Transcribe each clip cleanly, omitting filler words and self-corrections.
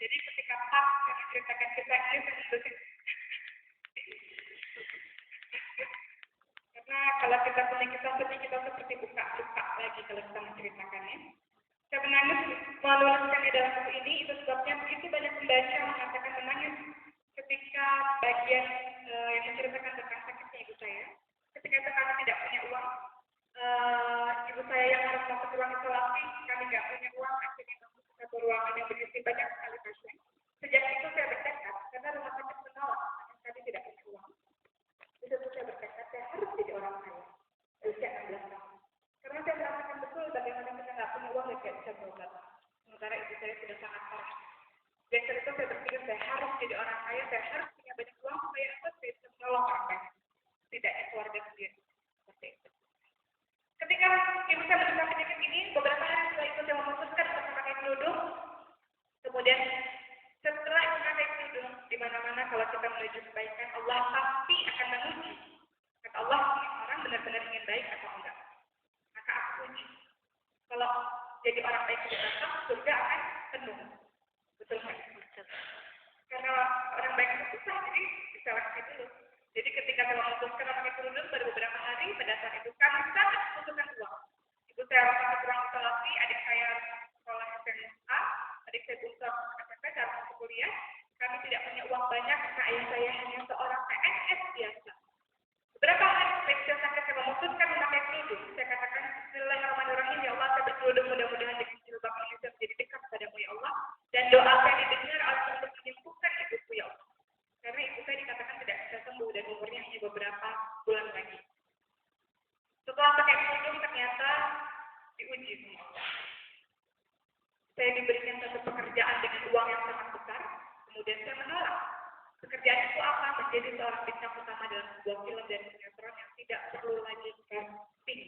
Jadi ketika pas saya menceritakan kisah ini, saya menuliskan. Karena kalau kita punya kisah sedih, kita seperti buka lagi kalau kita menceritakannya. Saya menangis menuliskannya dalam buku ini, itu sebabnya begitu banyak pembaca mengatakan menangis ketika bagian yang menceritakan tentang sakitnya ibu saya. Ketika itu kami tidak punya uang, ibu saya yang harus masuk ke ruang isolasi, kami nggak punya uang, akhirnya masuk ke satu ruangan yang berisi banyak sekali pasien. Sejak itu saya bertekad, karena rumah sakit menolak, kami tidak punya uang. Di situ saya bertekad, saya harus jadi orang kaya. Usia 16 tahun. Karena saya merasakan betul bagaimana kita nggak punya uang dan tidak bisa berobat. Sementara ibu saya sudah sangat parah. Dan saat itu saya berpikir, saya harus jadi orang kaya, saya harus punya banyak uang supaya saya bisa menolong orang lain. Tidak keluarga sendiri. Seperti itu. Ketika ibu saya menderita penyakit ini, beberapa hari setelah itu saya memutuskan untuk memakai kerudung. Kemudian setelah memakai kerudung, di mana-mana kalau kita menuju kebaikan, Allah pasti akan menguji. Kata Allah, orang benar-benar ingin baik atau enggak. Maka aku uji. Kalau jadi orang baik di atas, surga akan penuh. Betul kan? Karena orang baik itu susah, jadi diseleksi dulu. Jadi ketika saya memutuskan memakai kerudung, baru beberapa hari, pada saat itu kami sangat membutuhkan uang. Ibu saya harus masuk ruang isolasi, adik saya sekolah SMA, adik saya bungsu SMP, harus masuk kuliah. Kami tidak punya uang banyak karena ayah saya hanya seorang PNS biasa. Beberapa hari setelah saya sakit, saya memutuskan memakai kerudung. Saya katakan, Bismillahirrahmanirrahim, ya Allah, saya berkerudung mudah-mudahan dengan jilbab ini saya menjadi dekat padamu ya Allah. Dan doa saya didengar untuk menyembuhkan ibuku ya Allah. Karena ibu saya dikatakan tidak bisa sembuh dan umurnya hanya beberapa bulan lagi. Setelah pakai kerudung ternyata diuji semua. Saya diberikan satu pekerjaan dengan uang yang sangat besar, kemudian saya menolak. Pekerjaan itu apa? Menjadi seorang bintang utama dalam sebuah film dan sinetron yang tidak perlu lagi casting.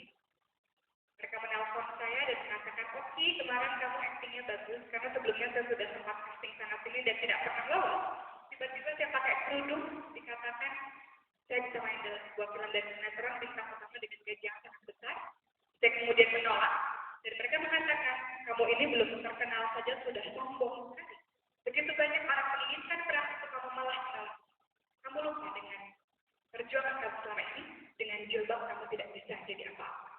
Mereka menelpon saya dan mengatakan, oke, kemarin kamu actingnya bagus, karena sebelumnya saya sudah sempat casting sana sini dan tidak pernah lolos. Tiba-tiba saya pakai kerudung, dikatakan saya bisa main dalam sebuah film dan sinetron bintang utama dengan gaji yang sangat besar. Saya kemudian menolak, dan mereka mengatakan, kamu ini belum terkenal saja sudah sombong sekali. Begitu banyak orang menginginkan peran itu, kamu malah menolak. Kamu lupa dengan perjuangan kamu selama ini, dengan jilbab kamu tidak bisa jadi apa-apa.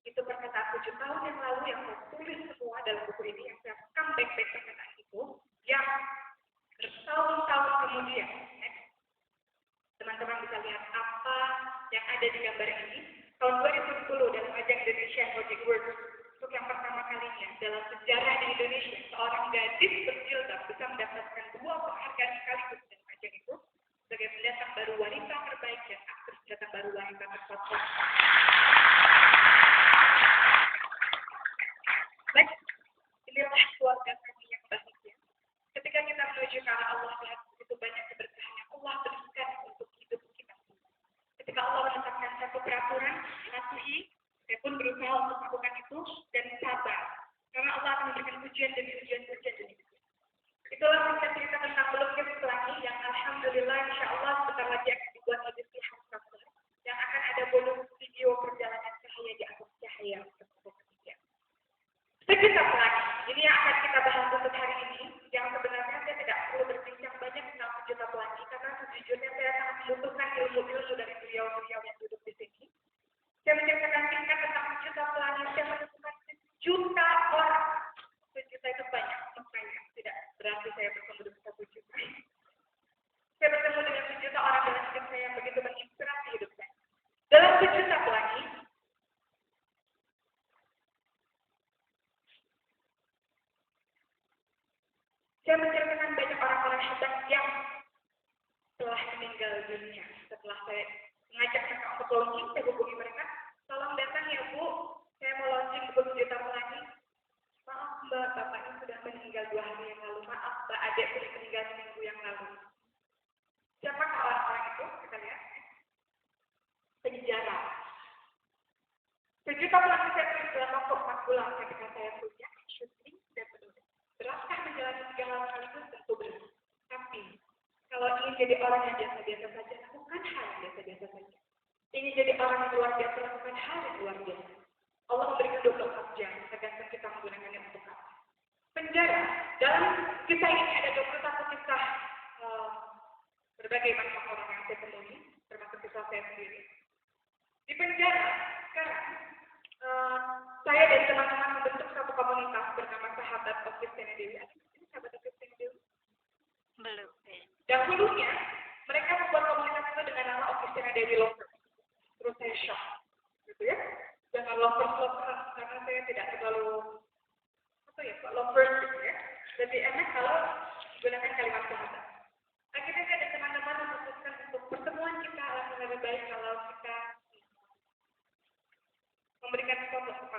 Itu perkataan 7 tahun yang lalu yang saya tulis semua dalam buku ini, yang saya rekam baik-baik perkataan itu, yang bertahun-tahun kemudian, teman-teman bisa lihat apa yang ada di gambar ini. Tahun 2010 dalam ajang Indonesia Project Works, untuk yang pertama kalinya dalam sejarah di Indonesia, seorang gadis berjilbab bisa mendapatkan 2 penghargaan sekaligus dalam ajang itu sebagai pendatang baru wanita terbaik dan aktris pendatang baru wanita terbaik. Next, inilah keluarga kami yang bahagia. Ketika kita menuju ke arah Allah, lihat begitu banyak keberkahan yang Allah berikan untuk hidup kita. Ketika Allah menetapkan satu peraturan, patuhi, saya pun berusaha untuk melakukan itu dan sabar. Karena Allah akan memberikan ujian demi ujian demi ujian. Itulah singkat cerita tentang melukis pelangi yang alhamdulillah insya Allah sebentar lagi akan dibuat edisi Hamzah yang akan ada bonus video perjalanan cahaya di atas cahaya tersebut. Sejuta pelangi, ini yang akan kita bahas untuk hari ini, yang sebenarnya saya tidak perlu berbincang banyak tentang sejuta pelangi, karena sejujurnya saya sangat membutuhkan ilmu-ilmu dari beliau-beliau yang duduk di sini. Saya menceritakan singkat tentang sejuta pelangi, saya menemukan sejuta orang. Sejuta itu banyak, makanya tidak berarti saya bertemu dengan 1 juta. Saya bertemu dengan sejuta orang dalam hidup saya yang begitu menginspirasi hidup saya. Dalam sejuta pelangi, saya menceritakan banyak orang-orang hebat yang telah meninggal dunia. Setelah saya mengajak mereka untuk launching, saya hubungi mereka, tolong datang ya Bu, saya mau launching buku sejuta pelangi. Maaf Mbak, bapaknya sudah meninggal 2 hari yang lalu. Maaf Mbak, adik sudah meninggal seminggu yang lalu. Siapakah orang-orang itu? Kita lihat. Penjara. Sejuta pelangi saya tulis dalam waktu 4 bulan ketika saya punya syuting dan penulis. Beraskah menjalani 3 hal sekaligus? Tentu berat. Tapi, kalau ingin jadi orang yang biasa-biasa saja, lakukan hal yang biasa-biasa saja. Ingin jadi orang yang luar biasa, lakukan hal yang luar biasa. Allah memberikan 24 jam, tergantung kita menggunakannya untuk apa. Penjara, dalam kisah ini ada 21 kisah berbagai macam orang yang saya temui, termasuk kisah saya sendiri. Di penjara sekarang, saya dan teman-teman membentuk satu komunitas bernama Sahabat Augustina Dewi. Ini Sahabat Augustina Dewi? Belum. Dahulunya, mereka membuat komunitas itu dengan nama Augustina Dewi Lovers. Terus saya shock, gitu ya. Jangan lovers karena saya tidak terlalu lovers gitu ya. Lebih enak kalau gunakan kalimat sahabat. Akhirnya saya dan teman-teman memutuskan untuk pertemuan kita akan lebih baik kalau kita memberikan sesuatu kepada